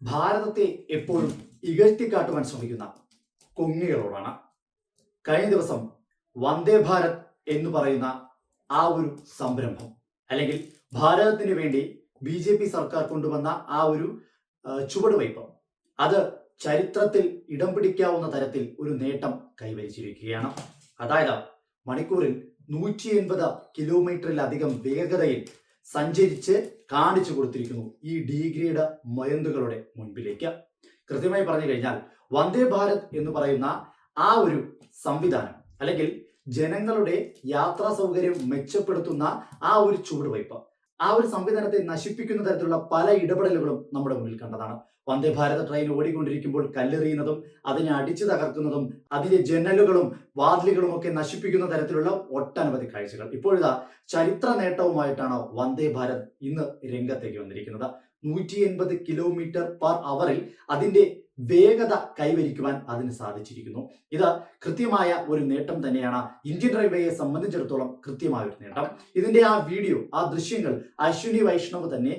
ഭാരതത്തെ എപ്പോഴും ഇകഴ്ത്തിക്കാട്ടുവാൻ ശ്രമിക്കുന്ന കൊങ്ങികളോടാണ്. കഴിഞ്ഞ ദിവസം വന്ദേ ഭാരത് എന്ന് പറയുന്ന ആ ഒരു സംരംഭം, അല്ലെങ്കിൽ ഭാരതത്തിന് വേണ്ടി BJP സർക്കാർ കൊണ്ടുവന്ന ആ ഒരു ചുവടുവയ്പ്, അത് ചരിത്രത്തിൽ ഇടം പിടിക്കാവുന്ന തരത്തിൽ ഒരു നേട്ടം കൈവരിച്ചിരിക്കുകയാണ്. അതായത് മണിക്കൂറിൽ 180 കിലോമീറ്ററിലധികം വേഗതയിൽ സഞ്ചരിച്ച് കാണിച്ചു കൊടുത്തിരിക്കുന്നു ഈ ഡീഗ്രേഡ് മൊയന്തുകളുടെ മുൻപിലേക്ക്. കൃത്യമായി പറഞ്ഞു കഴിഞ്ഞാൽ വന്ദേ ഭാരത് എന്ന് പറയുന്ന ആ ഒരു സംവിധാനം, അല്ലെങ്കിൽ ജനങ്ങളുടെ യാത്രാ സൗകര്യം മെച്ചപ്പെടുത്തുന്ന ആ ഒരു ചുവടുവയ്പ്, ആ ഒരു സംവിധാനത്തെ നശിപ്പിക്കുന്ന തരത്തിലുള്ള പല ഇടപെടലുകളും നമ്മുടെ മുന്നിൽ കണ്ടതാണ്. വന്ദേ ഭാരത് ട്രെയിൻ ഓടിക്കൊണ്ടിരിക്കുമ്പോൾ കല്ലെറിയുന്നതും അതിനെ അടിച്ചു തകർക്കുന്നതും അതിന്റെ ജനലുകളും വാതിലുകളും ഒക്കെ നശിപ്പിക്കുന്ന തരത്തിലുള്ള ഒട്ടനവധി കാഴ്ചകൾ. ഇപ്പോഴിതാ ചരിത്ര നേട്ടവുമായിട്ടാണ് വന്ദേ ഭാരത് ഇന്ന് രംഗത്തേക്ക് വന്നിരിക്കുന്നത്. 180 കിലോമീറ്റർ പെർ അവറിൽ അതിന്റെ വേഗത കൈവരിക്കുവാൻ അതിന് സാധിച്ചിരിക്കുന്നു. ഇത് കൃത്യമായ ഒരു നേട്ടം തന്നെയാണ്. ഇന്ത്യൻ റെയിൽവേയെ സംബന്ധിച്ചിടത്തോളം കൃത്യമായ ഒരു നേട്ടം. ഇതിന്റെ ആ വീഡിയോ, ആ ദൃശ്യങ്ങൾ അശ്വിനി വൈഷ്ണവ് തന്നെ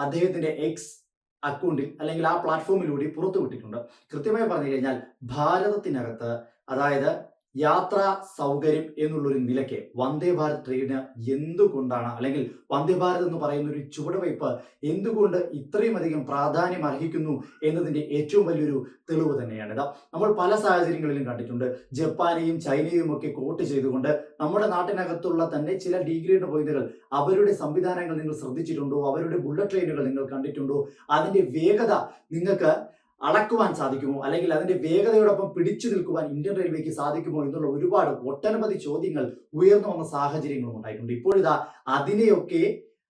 അദ്ദേഹത്തിന്റെ എക്സ് അക്കൗണ്ടിൽ അല്ലെങ്കിൽ ആ പ്ലാറ്റ്ഫോമിലൂടെ പുറത്തുവിട്ടിട്ടുണ്ട്. കൃത്യമായി പറഞ്ഞു കഴിഞ്ഞാൽ ഭാരതത്തിനകത്ത്, അതായത് യാത്രാ സൗകര്യം എന്നുള്ളൊരു നിലയ്ക്ക് വന്ദേ ഭാരത് ട്രെയിന് എന്തുകൊണ്ടാണ്, അല്ലെങ്കിൽ വന്ദേ ഭാരത് എന്ന് പറയുന്ന ഒരു ചുവടുവയ്പ് എന്തുകൊണ്ട് ഇത്രയും അധികം പ്രാധാന്യം അർഹിക്കുന്നു എന്നതിന്റെ ഏറ്റവും വലിയൊരു തെളിവ് തന്നെയാണിത്. നമ്മൾ പല സാഹചര്യങ്ങളിലും കണ്ടിട്ടുണ്ട്. ജപ്പാനെയും ചൈനയും ഒക്കെ കോട്ട് ചെയ്തുകൊണ്ട് നമ്മുടെ നാട്ടിനകത്തുള്ള തന്നെ ചില ഡീഗ്രേഡ് പോയിന്റുകൾ, അവരുടെ സംവിധാനങ്ങൾ നിങ്ങൾ ശ്രദ്ധിച്ചിട്ടുണ്ടോ? അവരുടെ ബുള്ളറ്റ് ട്രെയിനുകൾ നിങ്ങൾ കണ്ടിട്ടുണ്ടോ? അതിന്റെ വേഗത നിങ്ങൾക്ക് അളക്കുവാൻ സാധിക്കുമോ, അല്ലെങ്കിൽ അതിന്റെ വേഗതയോടൊപ്പം പിടിച്ചു നിൽക്കുവാൻ ഇന്ത്യൻ റെയിൽവേക്ക് സാധിക്കുമോ എന്നുള്ള ഒരുപാട് ഒട്ടനവധി ചോദ്യങ്ങൾ ഉയർന്നു വന്ന സാഹചര്യങ്ങളും ഉണ്ടായിട്ടുണ്ട്. ഇപ്പോഴിതാ അതിനെയൊക്കെ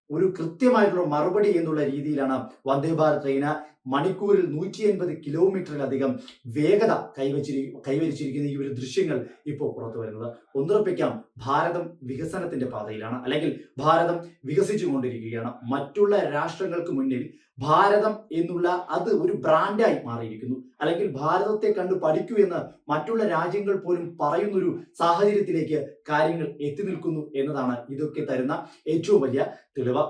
ഒരു കൃത്യമായിട്ടുള്ള മറുപടി എന്നുള്ള രീതിയിലാണ് വന്ദേ ഭാരത് ട്രെയിന് മണിക്കൂറിൽ 180 കിലോമീറ്ററിലധികം വേഗത കൈവരിച്ചിരിക്കുന്ന ഈ ഒരു ദൃശ്യങ്ങൾ ഇപ്പോൾ പുറത്തു വരുന്നത്. ഒന്നുറപ്പിക്കാം, ഭാരതം വികസനത്തിന്റെ പാതയിലാണ്, അല്ലെങ്കിൽ ഭാരതം വികസിച്ചുകൊണ്ടിരിക്കുകയാണ്. മറ്റുള്ള രാഷ്ട്രങ്ങൾക്ക് മുന്നിൽ ഭാരതം എന്നുള്ള അത് ഒരു ബ്രാൻഡായി മാറിയിരിക്കുന്നു, അല്ലെങ്കിൽ ഭാരതത്തെ കണ്ടു പഠിക്കൂ എന്ന് മറ്റുള്ള രാജ്യങ്ങൾ പോലും പറയുന്നൊരു സാഹചര്യത്തിലേക്ക് കാര്യങ്ങൾ എത്തി നിൽക്കുന്നു എന്നതാണ് ഇതൊക്കെ തരുന്ന ഏറ്റവും വലിയ തെളിവ്.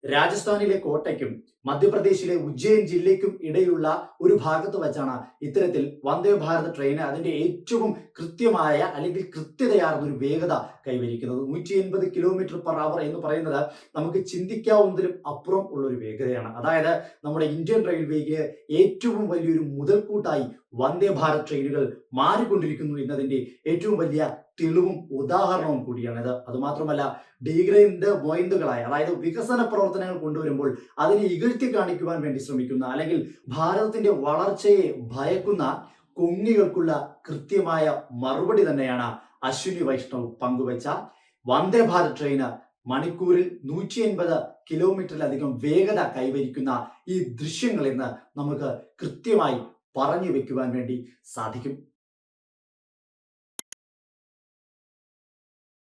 രാജസ്ഥാനിലെ കോട്ടയ്ക്കും മധ്യപ്രദേശിലെ ഉജ്ജയിൻ ജില്ലയ്ക്കും ഇടയിലുള്ള ഒരു ഭാഗത്ത് വെച്ചാണ് ഇത്തരത്തിൽ വന്ദേ ഭാരത് ട്രെയിൻ അതിന്റെ ഏറ്റവും കൃത്യമായ, അല്ലെങ്കിൽ കൃത്യതയാർന്ന ഒരു വേഗത കൈവരിക്കുന്നത്. 180 കിലോമീറ്റർ പെർ അവർ എന്ന് പറയുന്നത് നമുക്ക് ചിന്തിക്കാവുന്നതിലും അപ്പുറം ഉള്ള ഒരു വേഗതയാണ്. അതായത് നമ്മുടെ ഇന്ത്യൻ റെയിൽവേക്ക് ഏറ്റവും വലിയൊരു മുതൽക്കൂട്ടായി വന്ദേ ഭാരത് ട്രെയിനുകൾ മാറിക്കൊണ്ടിരിക്കുന്നു എന്നതിന്റെ ഏറ്റവും വലിയ തെളിവും ഉദാഹരണവും കൂടിയാണിത്. അതുമാത്രമല്ല, ഡീഗ്രേഡ് മൊയന്തുകളായ, അതായത് വികസന പ്രവർത്തനങ്ങൾ കൊണ്ടുവരുമ്പോൾ അതിനെ ഇകഴ്ത്തി കാണിക്കുവാൻ വേണ്ടി ശ്രമിക്കുന്ന, അല്ലെങ്കിൽ ഭാരതത്തിന്റെ വളർച്ചയെ ഭയക്കുന്ന കൊങ്ങികൾക്കുള്ള കൃത്യമായ മറുപടി തന്നെയാണ് അശ്വിനി വൈഷ്ണവ് പങ്കുവച്ച വന്ദേ ഭാരത് ട്രെയിന് മണിക്കൂറിൽ 180 കിലോമീറ്ററിലധികം വേഗത കൈവരിക്കുന്ന ഈ ദൃശ്യങ്ങൾ എന്ന് നമുക്ക് കൃത്യമായി പറഞ്ഞു വെക്കുവാൻ വേണ്ടി സാധിക്കും.